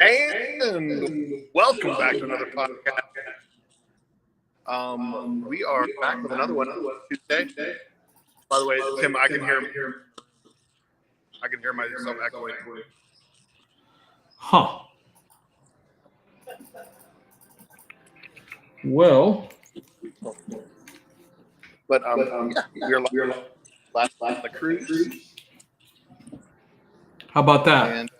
And welcome back to another podcast. We are back with another one Tuesday. By the way, Tim, I can hear myself echoing. Huh. Well, but we're last on the cruise. How about that? And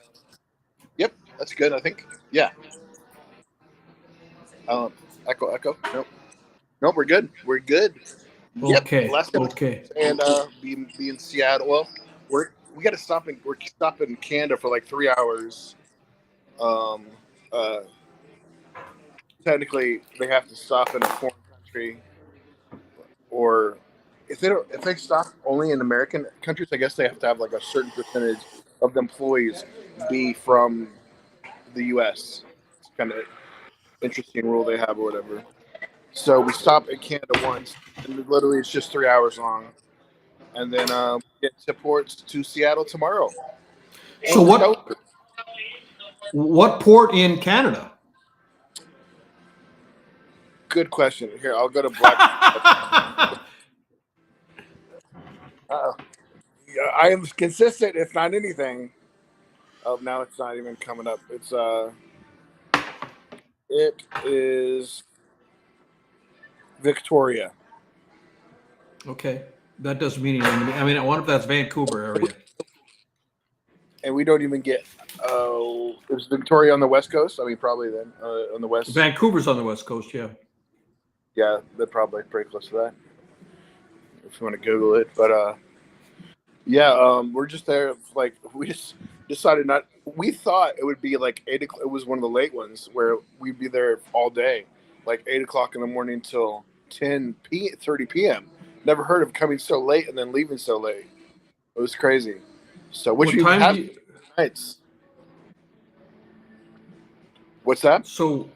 yep, that's good. I think. Yeah. Echo. Nope. We're good. Okay. Yep, last okay. And be in Seattle. Well, we got to stop in Canada for like 3 hours. Technically, they have to stop in a foreign country, or if they stop only in American countries, I guess they have to have like a certain percentage of the employees be from the U.S. It's kind of interesting rule they have or whatever. So we stop in Canada once, and literally it's just 3 hours long, and then get to ports to Seattle tomorrow. So what port in Canada? Good question. Here, I'll go to Black. I am consistent, if not anything. Oh, now it's not even coming up. It is Victoria. Okay, that doesn't mean anything to me. I mean, I wonder if that's Vancouver area. And we don't even get. Is Victoria on the West Coast? I mean, probably then on the West. Vancouver's on the West Coast, yeah. Yeah, they're probably pretty close to that. If you want to Google it, but we're just there. Like we just decided not. We thought it would be like 8 o'clock. It was one of the late ones where we'd be there all day, like 8 o'clock in the morning till 30 p.m. Never heard of coming so late and then leaving so late. It was crazy. So what time do you... nights? What's that? So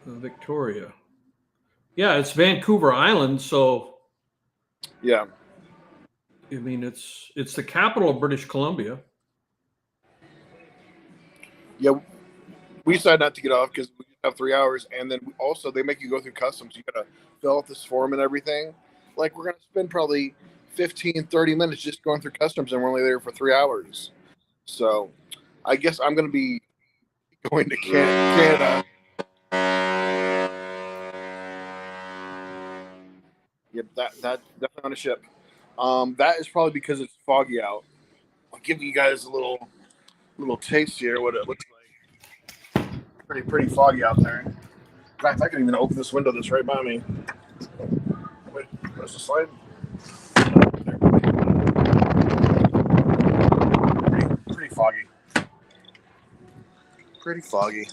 Victoria. Yeah, it's Vancouver Island, so yeah. I mean, it's the capital of British Columbia. Yeah, we decided not to get off because we have 3 hours, and then also they make you go through customs. You gotta fill out this form and everything. Like we're gonna spend probably 15-30 minutes just going through customs, and we're only there for 3 hours. So I guess I'm gonna be going to Canada. Yep, that definitely on a ship. That is probably because it's foggy out. I'll give you guys a little taste here what it looks like. Pretty foggy out there. In fact, I can even open this window that's right by me. Wait, where's the slide? Pretty foggy. Pretty foggy.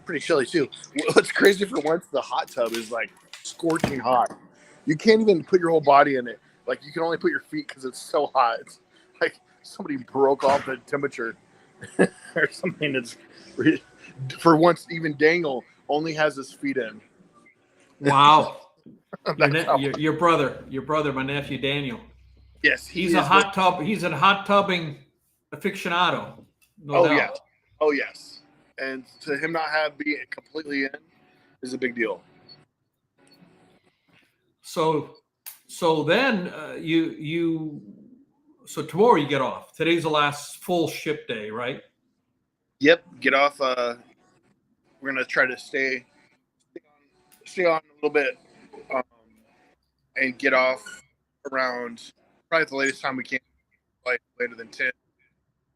Pretty chilly too. What's crazy for once, the hot tub is like scorching hot. You can't even put your whole body in it. Like you can only put your feet because it's so hot. It's like somebody broke off the temperature or something. It's for once, even Daniel only has his feet in. Wow. your brother, my nephew Daniel. Yes, he's a hot tubbing aficionado. No doubt. Yeah. Oh yes. And to him not be completely in is a big deal. So then so tomorrow you get off. Today's the last full ship day, right? Yep. Get off. We're gonna try to stay on a little bit, and get off around probably the latest time we can, like later than 10,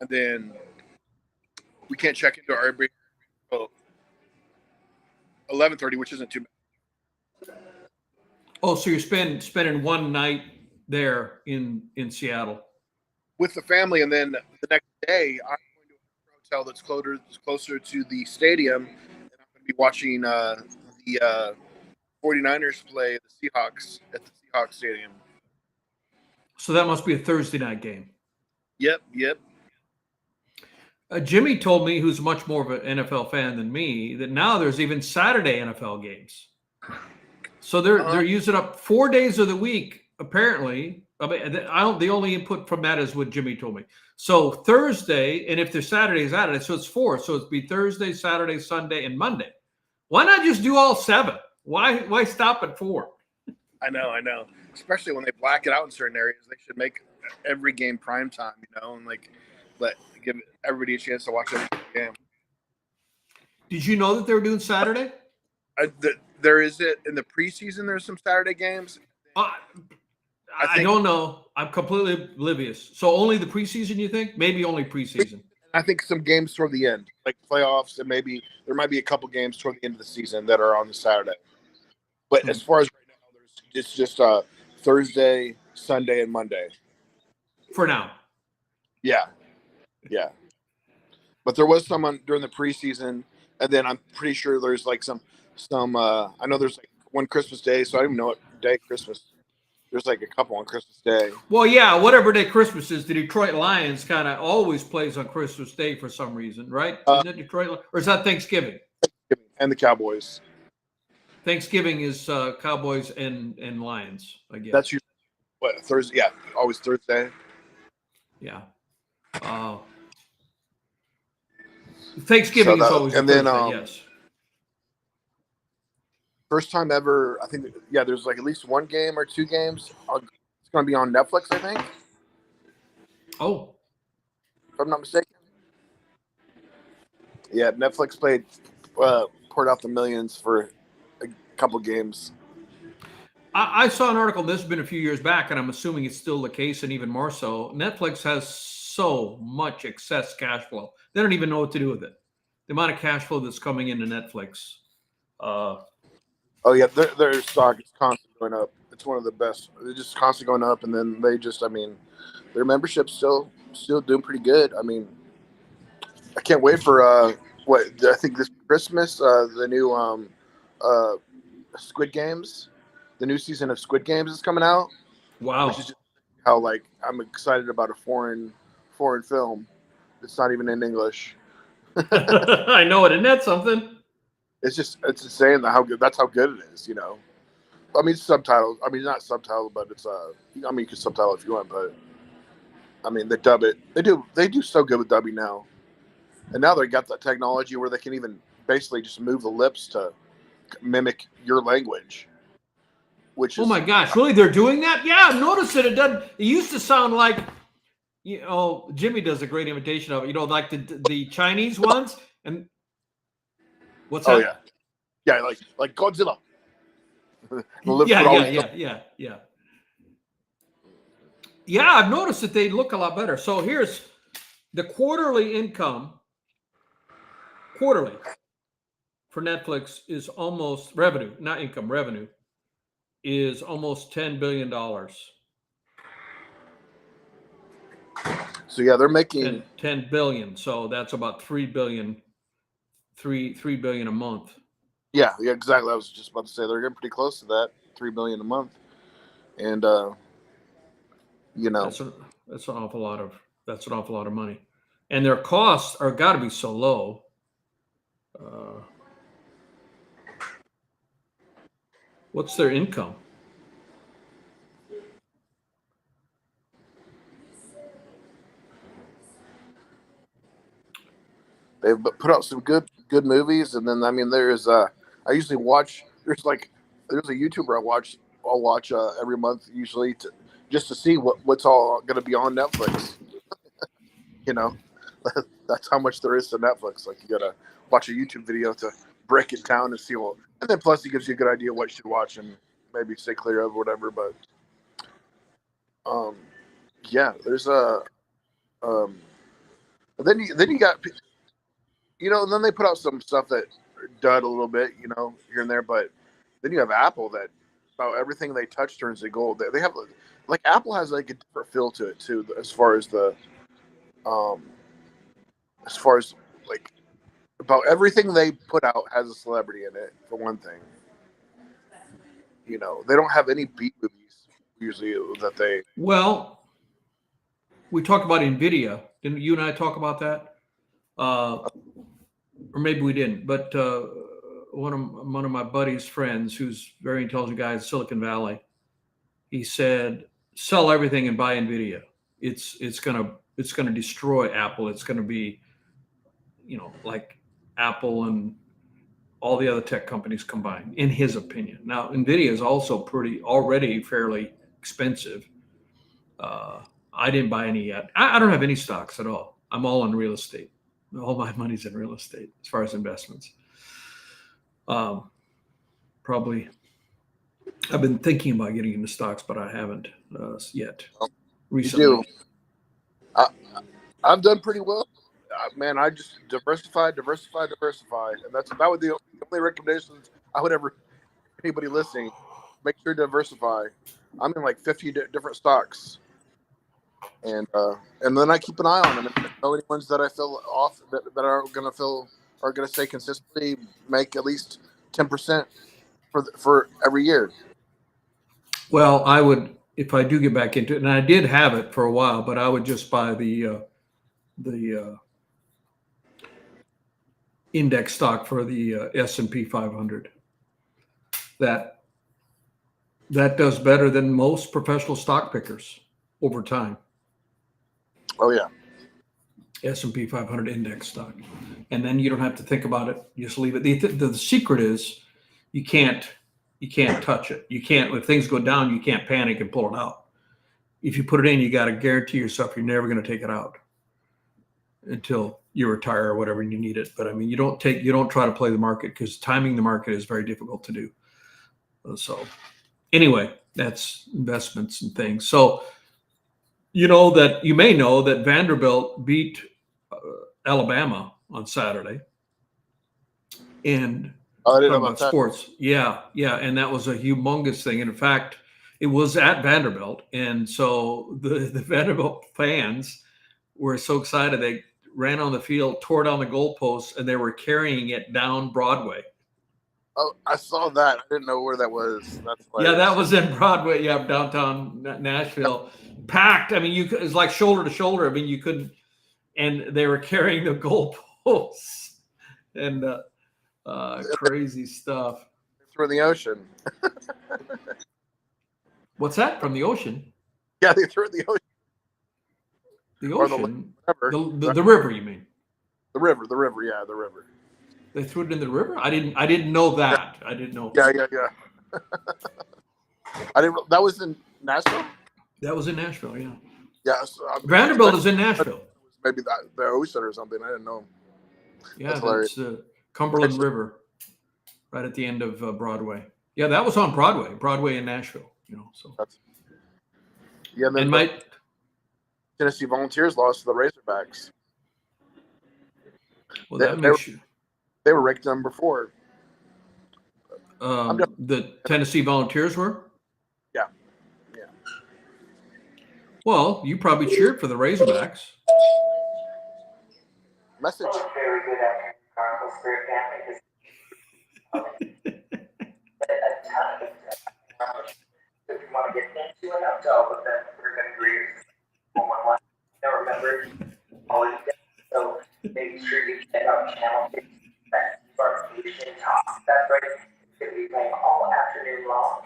and then we can't check into our Airbnb until 11:30, which isn't too bad. Oh, so you're spending one night there in Seattle with the family, and then the next day I'm going to a hotel that's closer to the stadium, and I'm going to be watching the 49ers play the Seahawks at the Seahawks Stadium. So that must be a Thursday night game. Yep. Jimmy told me, who's much more of an NFL fan than me, that now there's even Saturday NFL games. So they're using up 4 days of the week, apparently, I mean, I don't. The only input from that is what Jimmy told me. So Thursday, and if there's Saturday, so it's 4. So it'd be Thursday, Saturday, Sunday, and Monday. Why not just do all 7? Why stop at 4? I know. Especially when they black it out in certain areas, they should make every game prime time, and like give everybody a chance to watch every game. Did you know that they were doing Saturday? There is it in the preseason. There's some Saturday games. I don't know. I'm completely oblivious. So only the preseason, you think? Maybe only preseason. I think some games toward the end, like playoffs, and maybe there might be a couple games toward the end of the season that are on the Saturday. But as far as right now, it's just Thursday, Sunday, and Monday. For now. Yeah. But there was some during the preseason, and then I'm pretty sure there's like some. I know there's like one Christmas Day, so I don't even know what day Christmas. There's like a couple on Christmas Day. Well, yeah, whatever day Christmas is, the Detroit Lions kind of always plays on Christmas Day for some reason, right? Isn't it Detroit, or is that Thanksgiving? And the Cowboys. Thanksgiving is Cowboys and Lions, I guess. That's usually what, Thursday? Yeah, always Thursday. Yeah. Thanksgiving is always and Thursday, then yes. First time ever, I think. Yeah, there's like at least one game or two games. It's going to be on Netflix, I think. Oh, if I'm not mistaken. Yeah, Netflix poured out the millions for a couple games. I saw an article. This has been a few years back, and I'm assuming it's still the case, and even more so. Netflix has so much excess cash flow; they don't even know what to do with it. The amount of cash flow that's coming into Netflix. Oh yeah, their stock is constantly going up. It's one of the best. They're just constantly going up, and then their membership's still doing pretty good. I mean, I can't wait for what I think this Christmas, the new Squid Games, the new season of Squid Games is coming out. Wow! Which is just how like I'm excited about a foreign film. It's not even in English. I know it, isn't that something? It's insane how good it is, I mean, subtitles. I mean, not subtitled, but it's I mean, you can subtitle if you want, but I mean, they dub it. They do so good with dubbing now, and now they got that technology where they can even basically just move the lips to mimic your language. Which oh my gosh, really? They're doing that? Yeah, I've noticed that it doesn't. It used to sound like, Jimmy does a great imitation of it. Like the Chinese ones. And what's that? Oh yeah, like Godzilla. Yeah. Yeah, I've noticed that they look a lot better. So here's the quarterly income. Quarterly for Netflix is almost revenue, not income, revenue is almost $10 billion. So yeah, they're making 10 billion. So that's about 3 billion, 3 billion a month. Yeah, exactly. I was just about to say they're getting pretty close to that, $3 billion a month, and that's an awful lot of money, and their costs are got to be so low. What's their income? They've put out some good movies, and then I mean, there's I usually watch. There's a YouTuber I'll watch every month usually just to see what's all going to be on Netflix. That's how much there is to Netflix. Like, you got to watch a YouTube video to break it down and see and then plus it gives you a good idea what you should watch and maybe stay clear of whatever. But yeah, there's then you got. And then they put out some stuff that dud a little bit, here and there. But then you have Apple that about everything they touch turns to gold. They have like Apple has like a different feel to it too, as far as like about everything they put out has a celebrity in it. For one thing, they don't have any B movies usually that they. Well, we talked about NVIDIA. Didn't you and I talk about that? Or maybe we didn't, but one of my buddy's friends, who's a very intelligent guy in Silicon Valley, he said sell everything and buy Nvidia. It's gonna destroy Apple. It's gonna be, like Apple and all the other tech companies combined, in his opinion. Now, Nvidia is also already fairly expensive. I didn't buy any yet. I don't have any stocks at all. I'm all in real estate. All my money's in real estate as far as investments. Probably, I've been thinking about getting into stocks, but I haven't yet. Recently, You do. I've done pretty well. Man, I just diversify, and that's about the only recommendations I would ever anybody listening. Make sure to diversify. I'm in like 50 different stocks, and then I keep an eye on them. And the only ones that I feel off that are going to stay consistently make at least 10% for every year. well, I would, if I do get back into it, and I did have it for a while, but I would just buy the index stock for the S&P 500. That does better than most professional stock pickers over time. Oh yeah, S&P 500 index stock, and then you don't have to think about it. You just leave it. The secret is you can't touch it. You can't, if things go down, you can't panic and pull it out. If you put it in, you got to guarantee yourself you're never going to take it out until you retire or whatever and you need it. But I mean, you don't try to play the market, because timing the market is very difficult to do. So anyway, that's investments and things. So you may know that Vanderbilt beat Alabama on Saturday, and I didn't know about about that. sports. Yeah, and that was a humongous thing. And in fact, it was at Vanderbilt, and so the Vanderbilt fans were so excited they ran on the field, tore down the goalposts, and they were carrying it down Broadway. Oh, I saw that. I didn't know where that was. That's Yeah, that was in Broadway. Yeah, downtown Nashville, packed. I mean, it's like shoulder to shoulder. I mean, you couldn't, and they were carrying the goalposts and crazy stuff. Through the ocean. What's that? From the ocean? Yeah, they threw it in the ocean. The Or ocean? the The river, you mean? The river. Yeah, the river. They threw it in the river? I didn't know that. I didn't know. Yeah. I didn't. That was in Nashville. That was in Nashville. Yeah. Yeah. Vanderbilt is in Nashville. Maybe the ocean or something. I didn't know. Yeah, that's Cumberland River, right at the end of Broadway. Yeah, that was on Broadway in Nashville. So. Yeah, and then Tennessee Volunteers lost to the Razorbacks. Well, that makes you. They were ranked number 4. The Tennessee Volunteers were? Yeah. Well, you probably cheered for the Razorbacks. Message. Very good afternoon, Carnival Spirit family. If you want to get into an hotel, but then we're going to agree. Remember, always so make sure you check out channel 6. That's right. It's going to be playing all afternoon long.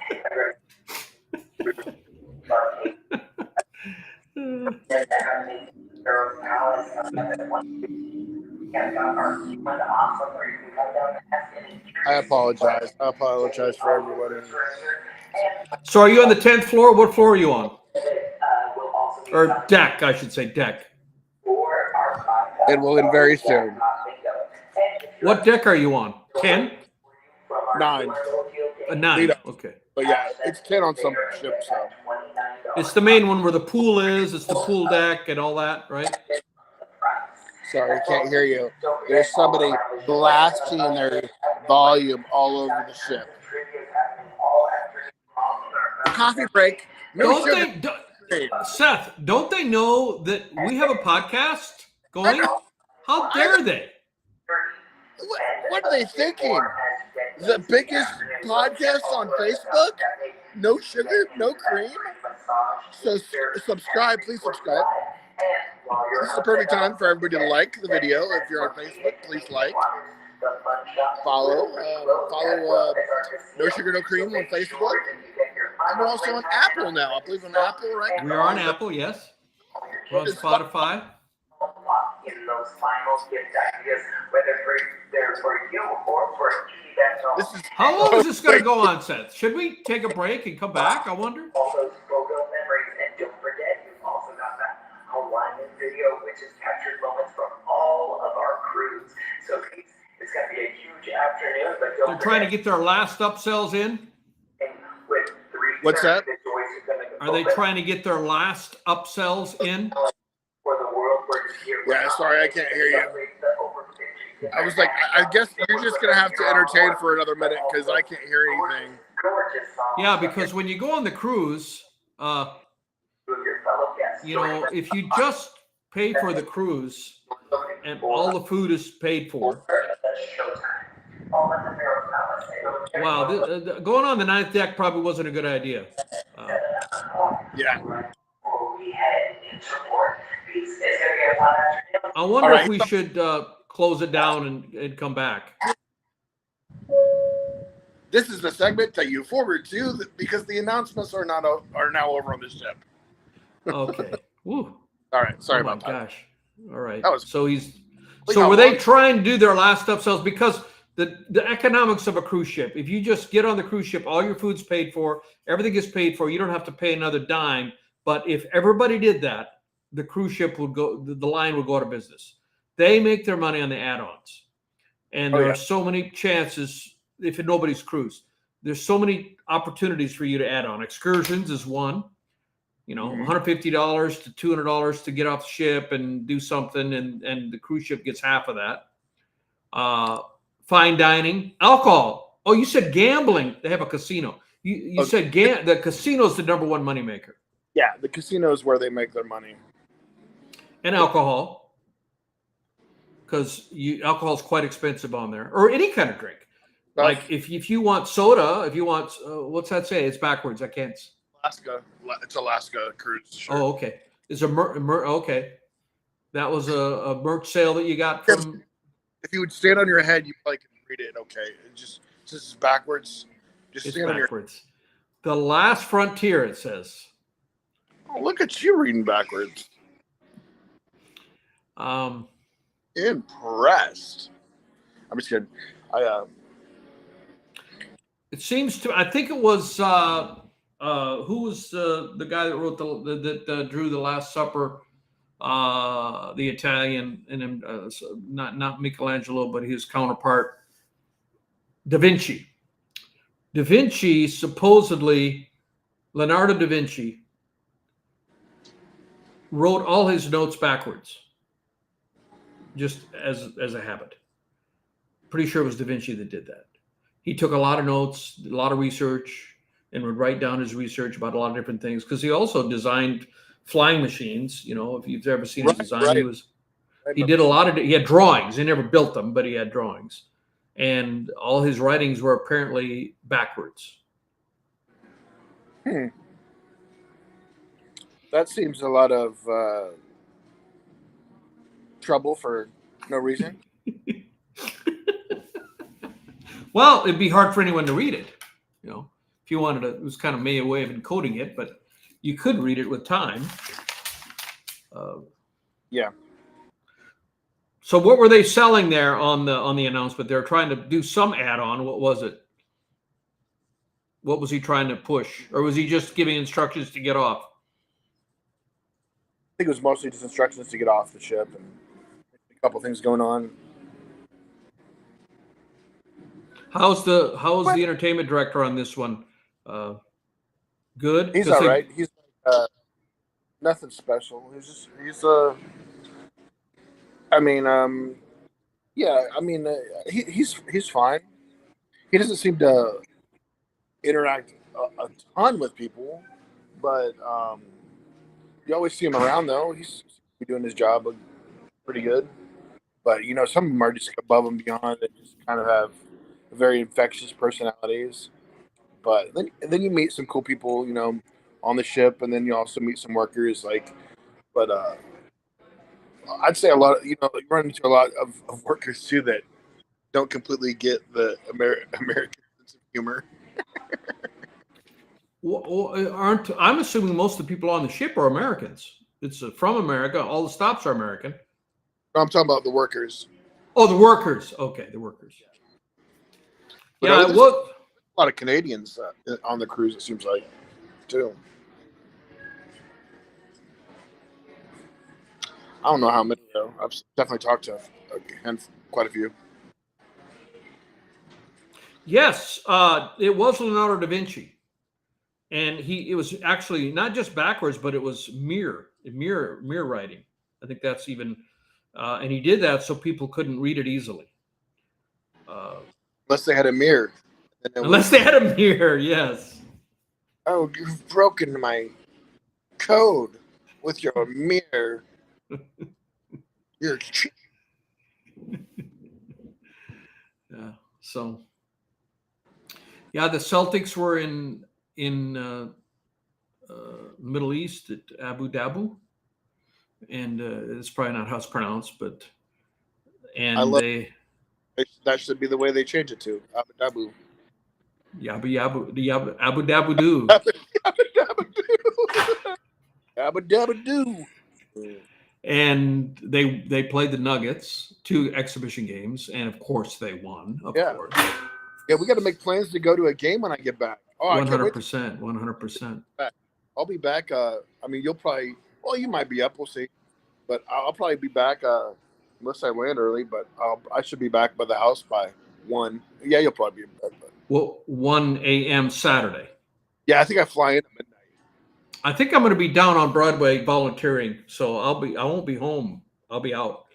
I apologize. For everybody. So are you on the 10th floor? What floor are you on? Or deck, I should say deck. It will end very soon. What deck are you on? 10? 9. A 9. Okay. But yeah, it's 10 on some ships. So. It's the main one where the pool is. It's the pool deck and all that, right? Sorry, I can't hear you. There's somebody blasting their volume all over the ship. Coffee break. Seth, don't they know that we have a podcast going? How dare they? What are they thinking? The biggest podcast on Facebook? No sugar, no cream? So subscribe, please subscribe. This is the perfect time for everybody to like the video. If you're on Facebook, please like. Follow No Sugar, No Cream on Facebook. I'm also on Apple now. I believe on Apple, right? We are on Apple, yes. We're on Spotify. In those final gift ideas, whether they're for you or for a TV that's How long is this going to go on, Seth? Should we take a break and come back? I wonder. all those photo memories. And don't forget, you've also got that Hawaiian video, which has captured moments from all of our crews. So it's going to be a huge afternoon. But don't They're trying to get their last upsells in. with three. What's that? Are they trying to get their last upsells in? For the world where it's here. Yeah, sorry, I can't hear you. I was like, I guess you're just going to have to entertain for another minute because I can't hear anything. Yeah, because when you go on the cruise, you know, if you just pay for the cruise and all the food is paid for. Wow, going on the ninth deck probably wasn't a good idea. Yeah. I wonder if we should close it down and come back. This is the segment that you forward to because the announcements are now over on the ship. Okay. Woo. All right. Sorry Oh my about that. gosh. All right. That was- So were they trying to do their last upsells? Because the economics of a cruise ship, if you just get on the cruise ship, all your food's paid for, everything is paid for, you don't have to pay another dime. But if everybody did that, the cruise ship would go, the line would go out of business. They make their money on the add-ons. And there are so many chances, if nobody's cruise, there's so many opportunities for you to add on. Excursions is one, you know, $150 to $200 to get off the ship and do something. And the cruise ship gets half of that. Fine dining, alcohol. Oh, you said gambling. They have a casino. You said the casino's the number one moneymaker. Yeah, the casino is where they make their money. And alcohol, because alcohol is quite expensive on there, or any kind of drink. Like if you want soda, if you want what's that say? It's backwards. I can't. Alaska. It's Alaska cruise. Sure. Oh, okay. It's okay. That was a merch sale that you got from. If you would stand on your head, you probably can read it. Okay, it's just backwards. Just It's stand backwards. The Last Frontier. It says. Oh, look at you reading backwards. Impressed. I'm just kidding. It seems to. I think it was who was the guy that wrote that drew The Last Supper, the Italian, and not Michelangelo, but his counterpart, Da Vinci. Da Vinci supposedly, Leonardo Da Vinci wrote all his notes backwards, just as a habit. Pretty sure it was Da Vinci that did that. He took a lot of notes, a lot of research, and would write down his research about a lot of different things. Because he also designed flying machines. You know, if you've ever seen his design, he did a lot of. He had drawings. He never built them, but he had drawings, and all his writings were apparently backwards. That seems a lot of trouble for no reason. Well, it'd be hard for anyone to read it. You know, if you wanted to, it was kind of a way of encoding it, but you could read it with time. Yeah. So what were they selling there on the announcement? They're trying to do some add-on. What was it? What was he trying to push? Or was he just giving instructions to get off? I think it was mostly just instructions to get off the ship and a couple things going on. How's the entertainment director on this one? Good. He's all right. He's nothing special. He's fine. He doesn't seem to interact a ton with people, but you always see him around though. He's doing his job pretty good. But you know, some of them are just above and beyond and just kind of have very infectious personalities. But then you meet some cool people, you know, on the ship, and then you also meet some workers. But I'd say a lot. You run into a lot of workers too that don't completely get the American sense of humor. Aren't I'm assuming most of the people on the ship are Americans. It's from America. All the stops are American. No, I'm talking about the workers. Oh, the workers. Okay, the workers. But Yeah, it there's was. a lot of Canadians on the cruise. It seems like too. I don't know how many though. I've definitely talked to quite a few. Yes, it was Leonardo da Vinci, and it was actually not just backwards, but it was mirror writing. I think that's even, and he did that so people couldn't read it easily. Unless they had a mirror. Unless they had a mirror, yes. Oh, you've broken my code with your mirror. You're cheap. Yeah. So, yeah, the Celtics were in Middle East at Abu Daboo, and it's probably not how it's pronounced, but That should be the way they change it to Abu Daboo. Abu Daboo Doo. Abu Daboo. And they played the Nuggets 2 exhibition games, and of course they won. Of course. Yeah, we got to make plans to go to a game when I get back. Oh, 100%, 100%. I'll be back. I mean, you'll probably. Well, you might be up. We'll see. But I'll probably be back unless I land early. But I should be back by the house by 1. Yeah, you'll probably be back. Well, 1 a.m. Saturday. Yeah, I think I fly in at midnight. I think I'm going to be down on Broadway volunteering, so I won't be home. I'll be out.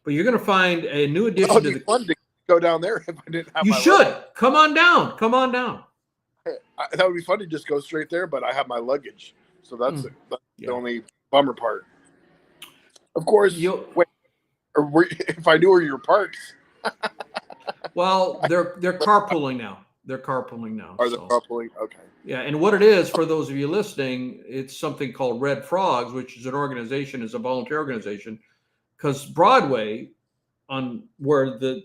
But you're going to find a new addition to the. Fun to go down there if I didn't have. You should come on down. Come on down. That would be fun to just go straight there, but I have my luggage, so that's the only bummer part. Of course, if I knew where you're parked. Well, they're carpooling now. They're carpooling now. Are they carpooling? Okay. Yeah, and what it is, for those of you listening, it's something called Red Frogs, which is an organization, is a volunteer organization, because Broadway, on where the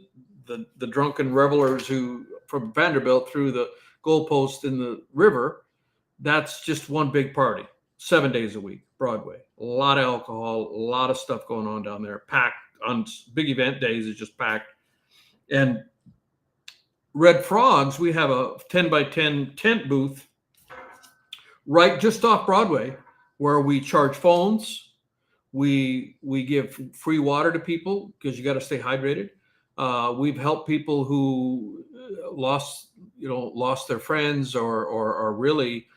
drunken revelers who from Vanderbilt threw the goalpost in the river, that's just one big party, 7 days a week. Broadway, a lot of alcohol, a lot of stuff going on down there. Packed on big event days, it's just packed. And Red Frogs, we have a 10 by 10 tent booth right just off Broadway, where we charge phones. We give free water to people because you got to stay hydrated. We've helped people who lost their friends or are really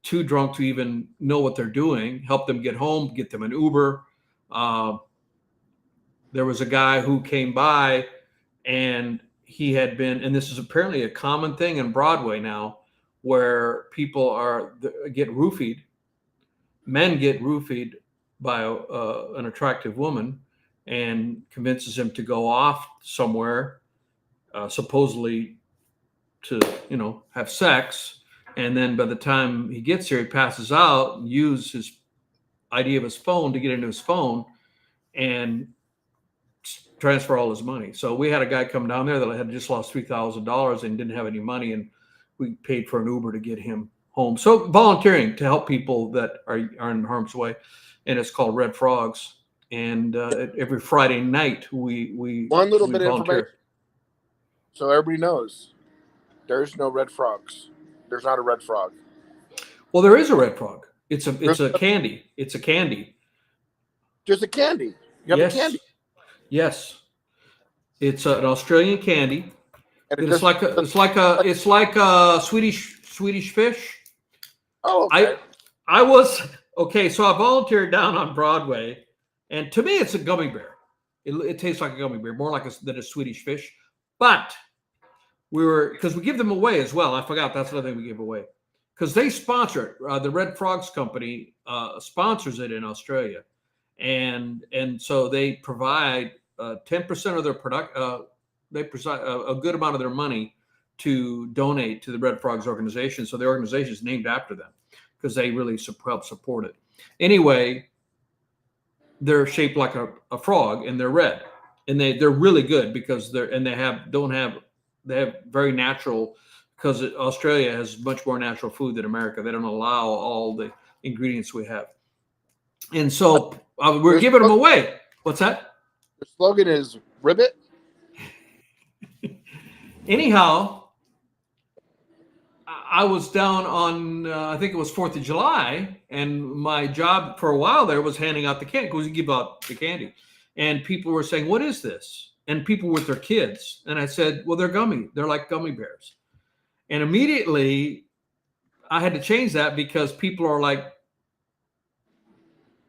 too drunk to even know what they're doing. Help them get home, get them an Uber. There was a guy who came by, and he had been, and this is apparently a common thing in Broadway now, where people get roofied. Men get roofied by an attractive woman and convinces him to go off somewhere, supposedly to, have sex. And then by the time he gets here, he passes out and uses his ID of his phone to get into his phone and transfer all his money. So we had a guy come down there that had just lost $3,000 and didn't have any money, and we paid for an Uber to get him home. So volunteering to help people that are in harm's way, and it's called Red Frogs. And every Friday night we one little bit of volunteer. information, so everybody knows there's no red frogs. There's not a red frog. Well, there is a red frog. It's a candy. It's a candy. There's a candy. You have a candy. Yes, it's an Australian candy. And it's like a Swedish fish. Oh, okay. I was okay. So I volunteered down on Broadway, and to me, it's a gummy bear. It tastes like a gummy bear, more like than a Swedish fish. But because we give them away as well. I forgot that's another thing we give away, because they sponsor it. The Red Frogs Company sponsors it in Australia, and so they provide 10% of their product. They provide a good amount of their money to donate to the Red Frogs organization. So the organization is named after them because they really help support it. Anyway, they're shaped like a frog, and they're red, and they're really good because they have very natural because Australia has much more natural food than America. They don't allow all the ingredients we have. And so we're giving them away. What's that? The slogan is ribbit. Anyhow, I was down on, I think it was 4th of July, and my job for a while there was handing out the candy, because we give out the candy. And people were saying, what is this? And people with their kids. And I said, well, they're like gummy bears. And immediately I had to change that, because people are like,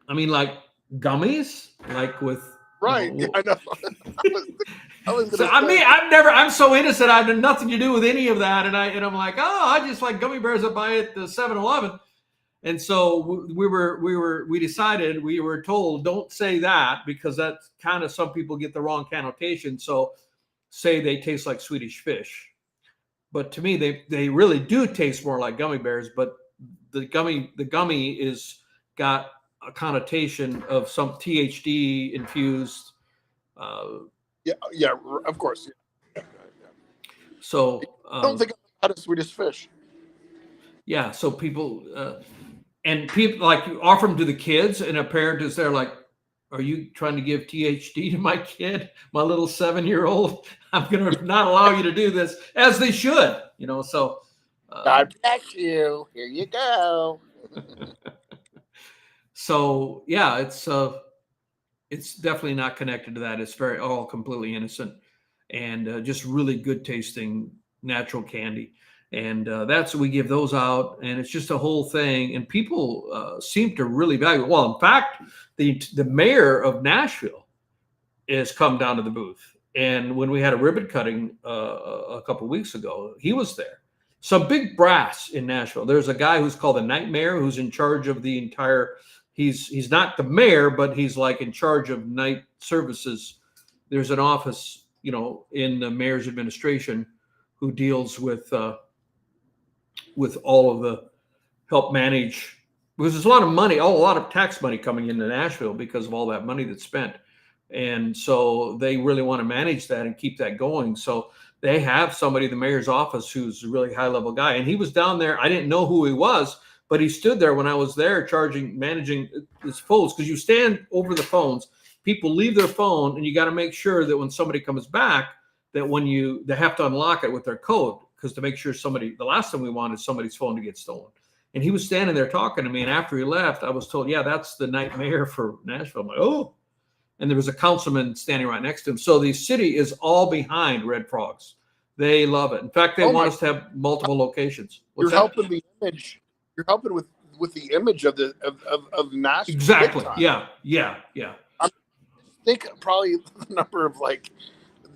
like gummies, like with Right. I know. I was so I'm so innocent. I've done nothing to do with any of that. And I'm like, I just like gummy bears I buy at the 7-Eleven. And so we decided, we were told, don't say that, because that kind of, some people get the wrong connotation. So say they taste like Swedish fish. But to me, they really do taste more like gummy bears. But the gummy is got a connotation of some THD infused. Yeah, of course. Yeah. So I don't think I had a Swedish fish. Yeah, so people and people like you offer them to the kids, and a parent is there like, are you trying to give THD to my kid, my little 7-year-old? I'm going to not allow you to do this, as they should, so. God bless you. Here you go. So, yeah, it's definitely not connected to that. It's all completely innocent, and just really good tasting natural candy. And we give those out, and it's just a whole thing. And people seem to really value it. Well, in fact, the mayor of Nashville has come down to the booth. And when we had a ribbon cutting a couple of weeks ago, he was there. Some big brass in Nashville. There's a guy who's called the night mayor, who's in charge of the entire. He's not the mayor, but he's like in charge of night services. There's an office, in the mayor's administration, who deals with all of the help manage, because there's a lot of money, a lot of tax money coming into Nashville because of all that money that's spent. And so they really want to manage that and keep that going. So they have somebody in the mayor's office who's a really high level guy. And he was down there. I didn't know who he was, but he stood there when I was there managing his phones, because you stand over the phones, people leave their phone, and you got to make sure that when somebody comes back, that they have to unlock it with their code, because to make sure the last thing we want is somebody's phone to get stolen. And he was standing there talking to me. And after he left, I was told, yeah, that's the night mayor for Nashville. I'm like, oh, and there was a councilman standing right next to him. So the city is all behind Red Frogs. They love it. In fact, they want us to have multiple locations. You're helping the image. You're helping with the image of Nashville. Exactly. Yeah. I think probably the number of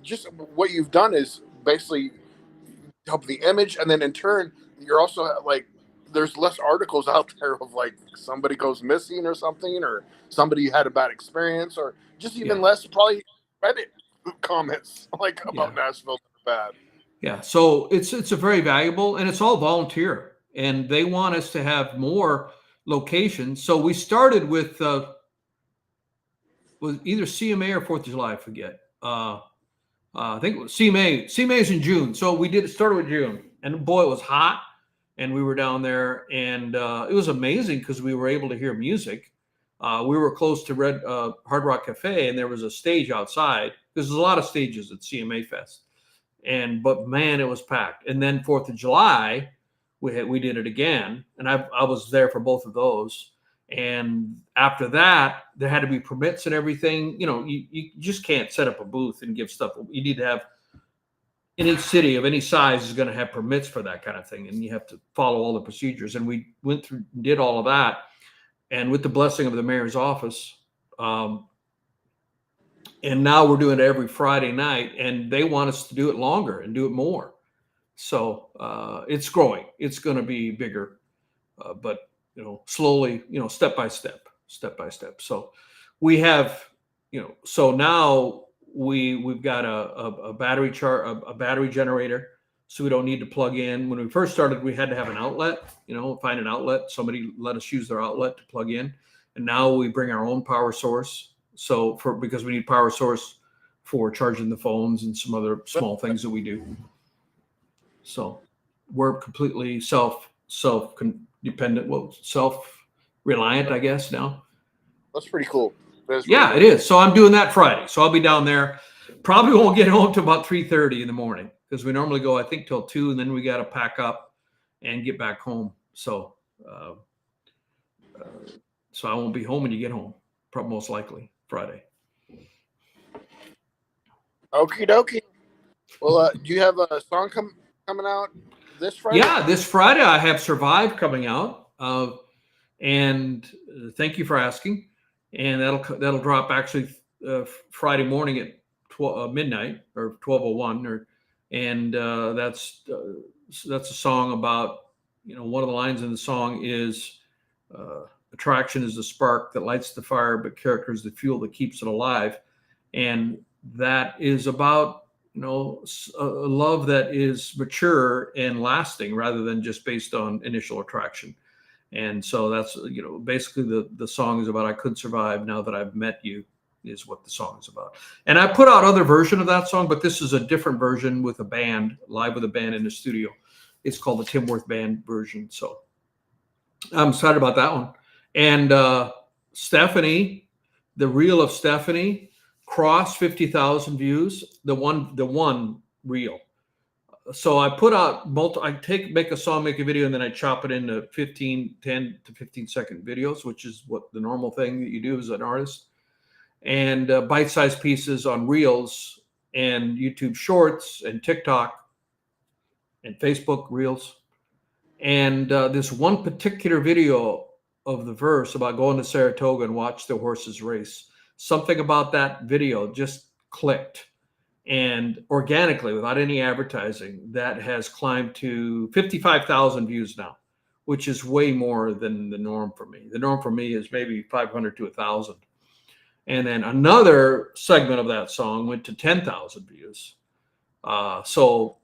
just what you've done is basically help the image, and then in turn you're also there's less articles out there of somebody goes missing or something, or somebody had a bad experience, or just even less probably Reddit comments about Nashville that are bad. Yeah, so it's a very valuable, and it's all volunteer, and they want us to have more locations. So we started with either CMA or 4th of July, I forget. I think it was CMA. CMA is in June, so we started with June, and boy, it was hot, and we were down there, and it was amazing because we were able to hear music. We were close to Hard Rock Cafe, and there was a stage outside. There's a lot of stages at CMA Fest, but man, it was packed. And then 4th of July, we did it again, and I was there for both of those. And after that, there had to be permits and everything. You just can't set up a booth and give stuff. You need to have, any city of any size is going to have permits for that kind of thing, and you have to follow all the procedures. And we went through and did all of that, and with the blessing of the mayor's office. And now we're doing it every Friday night, and they want us to do it longer and do it more. So it's growing. It's going to be bigger, but slowly, step by step. So we have, so now we've got a battery generator, so we don't need to plug in. When we first started, we had to have an outlet, find an outlet. Somebody let us use their outlet to plug in. And now we bring our own power source. So because we need power source for charging the phones and some other small things that we do. So we're completely self-dependent, well, self-reliant, I guess now. That's pretty cool. Yeah, it is. So I'm doing that Friday. So I'll be down there. Probably won't get home till about 3:30 in the morning because we normally go, I think, till 2, and then we got to pack up and get back home. So, so I won't be home when you get home, probably most likely Friday. Okie dokie. Well, do you have a song coming out this Friday? Yeah, this Friday I have Survive coming out, and thank you for asking. And that'll drop actually Friday morning at midnight or 12:01, and that's a song about, one of the lines in the song is attraction is the spark that lights the fire, but character is the fuel that keeps it alive, and that is about a love that is mature and lasting rather than just based on initial attraction. And so that's, basically the song is about, I could survive now that I've met you, is what the song is about. And I put out other version of that song, but this is a different version with a band, live with a band in the studio. It's called the Tim Worth Band version. So I'm excited about that one. And Stephanie, the reel of Stephanie, crossed 50,000 views. The one reel. So I put out make a song, make a video, and then I chop it into 10 to 15 second videos, which is what the normal thing that you do as an artist, and bite-sized pieces on Reels and YouTube Shorts and TikTok and Facebook Reels. And this one particular video of the verse about going to Saratoga and watch the horses race, something about that video just clicked. And organically, without any advertising, that has climbed to 55,000 views now, which is way more than the norm for me. The norm for me is maybe 500 to 1,000. And then another segment of that song went to 10,000 views. So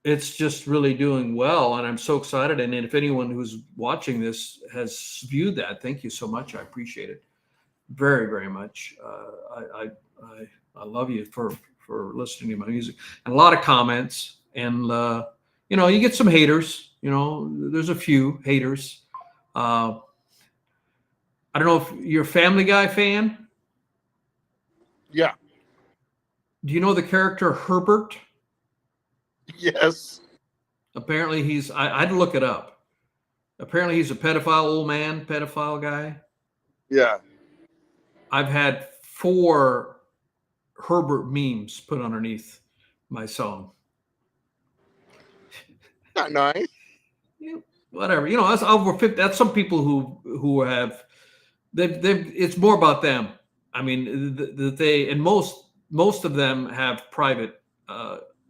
it's just really doing well, and I'm so excited. And if anyone who's watching this has viewed that, thank you so much. I appreciate it very, very much. I love you for listening to my music, and a lot of comments, and you get some haters. There's a few haters. I don't know if you're a Family Guy fan. Yeah. Do you know the character Herbert? Yes. Apparently I had to look it up. Apparently he's a pedophile guy. Yeah. I've had 4 Herbert memes put underneath my song. Not nice. Yeah, whatever. That's over 50. That's some people who have they've it's more about them. I mean, they and most of them have private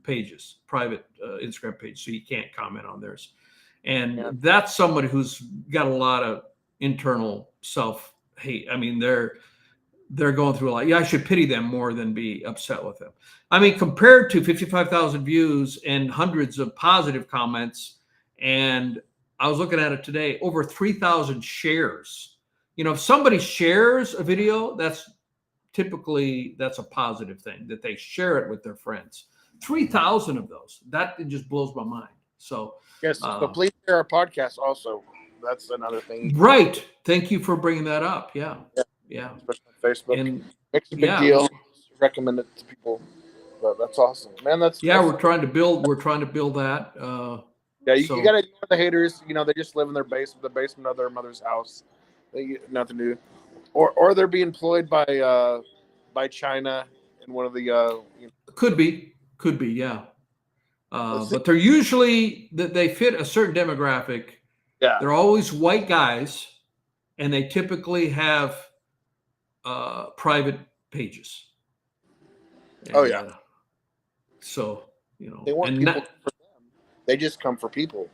pages, private Instagram page, so you can't comment on theirs. And that's somebody who's got a lot of internal self-hate. I mean, they're going through a lot. Yeah, I should pity them more than be upset with them. I mean, compared to 55,000 views and hundreds of positive comments, and I was looking at it today, over 3,000 shares. If somebody shares a video, that's a positive thing, that they share it with their friends. 3,000 of those. That just blows my mind. So yes, so please share our podcast also. That's another thing. Right. Thank you for bringing that up. Yeah. Especially on Facebook. And makes a big deal. Recommend it to people. But that's awesome, man. We're trying to build that. You gotta ignore the haters. They just live in the basement of their mother's house. They get nothing to do, or they're being employed by China in one of the. Could be, yeah. But they're usually they fit a certain demographic. Yeah, they're always white guys, and they typically have private pages. And, so they want people for them. They just come for people.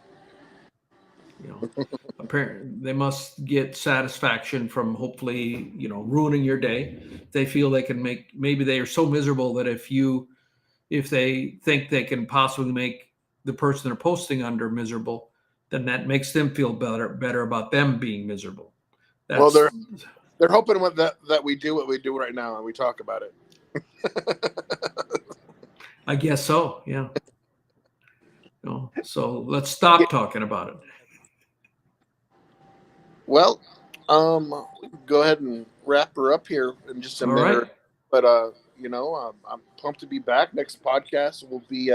Apparently they must get satisfaction from hopefully ruining your day. They feel they can maybe they are so miserable that if they think they can possibly make the person they're posting under miserable, then that makes them feel better about them being miserable. Well, they're hoping that we do what we do right now and we talk about it. I guess so. Yeah. So let's stop talking about it. Well, we can go ahead and wrap her up here in just a All minute. right. But I'm pumped to be back. Next podcast will be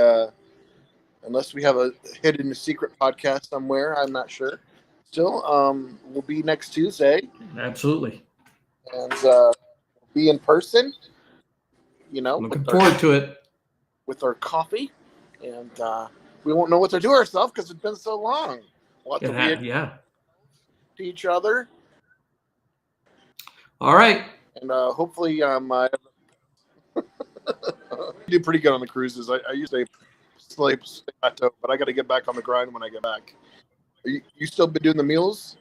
unless we have a hidden secret podcast somewhere, I'm not sure. Still, we'll be next Tuesday, Absolutely. and be in person. Looking forward to it. With our coffee, and we won't know what to do ourselves because it's been so long. We'll have to be to each other. All right. And hopefully, I do pretty good on the cruises. I usually stay plateau, but I got to get back on the grind when I get back. You still been doing the meals?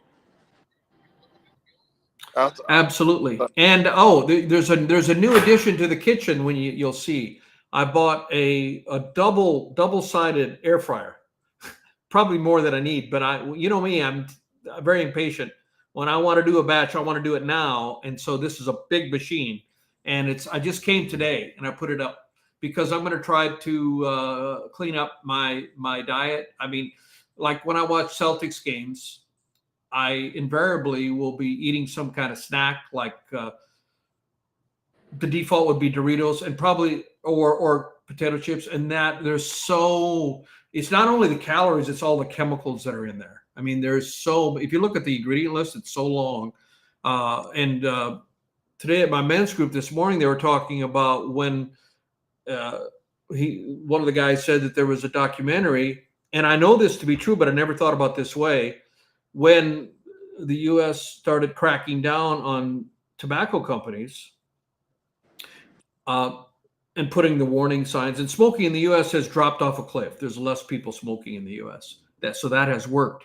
Absolutely. And there's a new addition to the kitchen. When you'll see, I bought a double-sided air fryer. Probably more than I need, but you know me, I'm very impatient. When I want to do a batch, I want to do it now. And so this is a big machine, and I just came today and I put it up because I'm going to try to clean up my diet. I mean, like when I watch Celtics games, I invariably will be eating some kind of snack, like the default would be Doritos and probably or potato chips, and that it's not only the calories, it's all the chemicals that are in there. I mean, if you look at the ingredient list, it's so long. Today at my men's group this morning, they were talking about when one of the guys said that there was a documentary, and I know this to be true, but I never thought about this way. When the U.S. started cracking down on tobacco companies, and putting the warning signs, and smoking in the U.S. has dropped off a cliff. There's less people smoking in the U.S. So that has worked.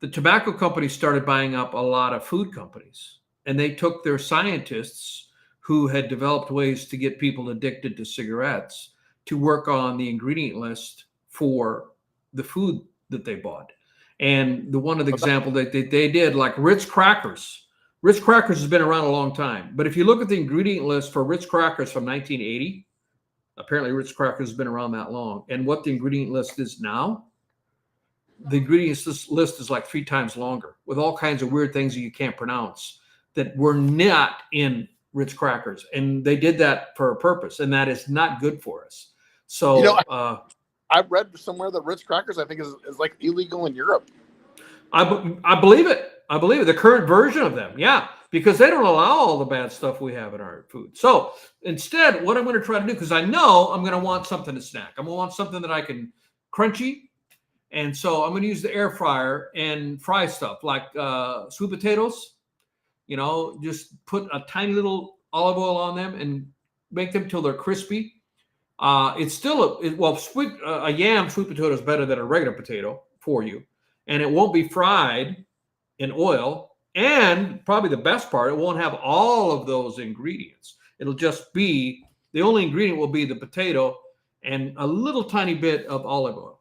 The tobacco companies started buying up a lot of food companies, and they took their scientists who had developed ways to get people addicted to cigarettes to work on the ingredient list for the food that they bought. And one of the example that they did, like Ritz crackers. Ritz crackers has been around a long time, but if you look at the ingredient list for Ritz crackers from 1980, apparently Ritz crackers has been around that long. And what the ingredient list is now, the ingredients list is like 3 times longer with all kinds of weird things that you can't pronounce that were not in Ritz crackers. And they did that for a purpose, and that is not good for us. So I read somewhere that Ritz crackers, I think, is like illegal in Europe. I believe it. I believe it. The current version of them, yeah, because they don't allow all the bad stuff we have in our food. So instead, what I'm going to try to do, because I know I'm going to want something to snack. I'm going to want something that I can crunchy. And so I'm going to use the air fryer and fry stuff like sweet potatoes. Just put a tiny little olive oil on them and make them till they're crispy. It's still a yam sweet potato is better than a regular potato for you, and it won't be fried in oil. And probably the best part, it won't have all of those ingredients. It'll just be the only ingredient will be the potato and a little tiny bit of olive oil,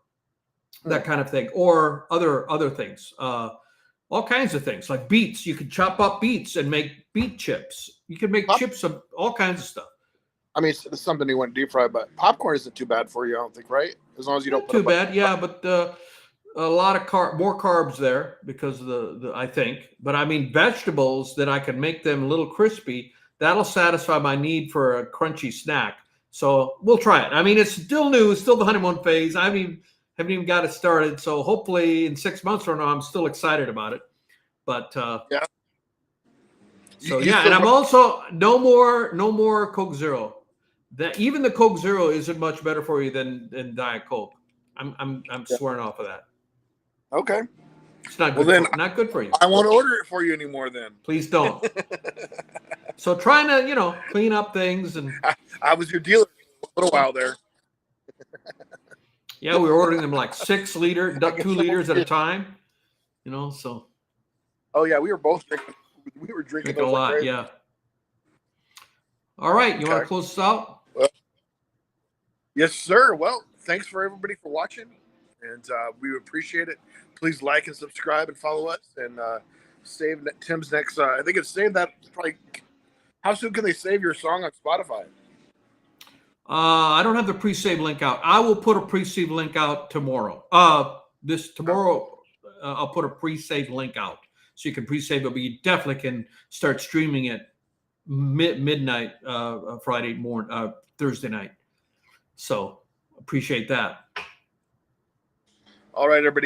that kind of thing, or other things. All kinds of things like beets. You could chop up beets and make beet chips. You can make chips of all kinds of stuff. I mean, it's something you want to deep fry, but popcorn isn't too bad for you, I don't think, right? As long as you don't put too bad, yeah. But a lot of more carbs there because of the I think. But I mean, vegetables that I can make them a little crispy, that'll satisfy my need for a crunchy snack. So we'll try it. I mean, it's still new, it's still the honeymoon phase. I haven't even got it started. So hopefully in 6 months from now, I'm still excited about it. But yeah. So yeah, and I'm also no more Coke Zero. That even the Coke Zero isn't much better for you than Diet Coke. I'm swearing off of that. Okay. It's not good. Not good for you. I won't order it for you anymore. Then please don't. So trying to clean up things, and I was your dealer for a little while there. Yeah, we were ordering them like 6 liter, 2 liters at a time. So. Oh yeah, we were both drinking. We were drinking a lot. Like yeah. All right, you want to close this out? Well, yes, sir. Well, thanks for everybody for watching, and we appreciate it. Please like and subscribe and follow us, and save Tim's next. I think it's saved that probably. How soon can they save your song on Spotify? I don't have the pre-save link out. I will put a pre-save link out tomorrow. Tomorrow, I'll put a pre-save link out so you can pre-save it, but you definitely can start streaming it midnight Friday morning, Thursday night. So appreciate that. All right, everybody.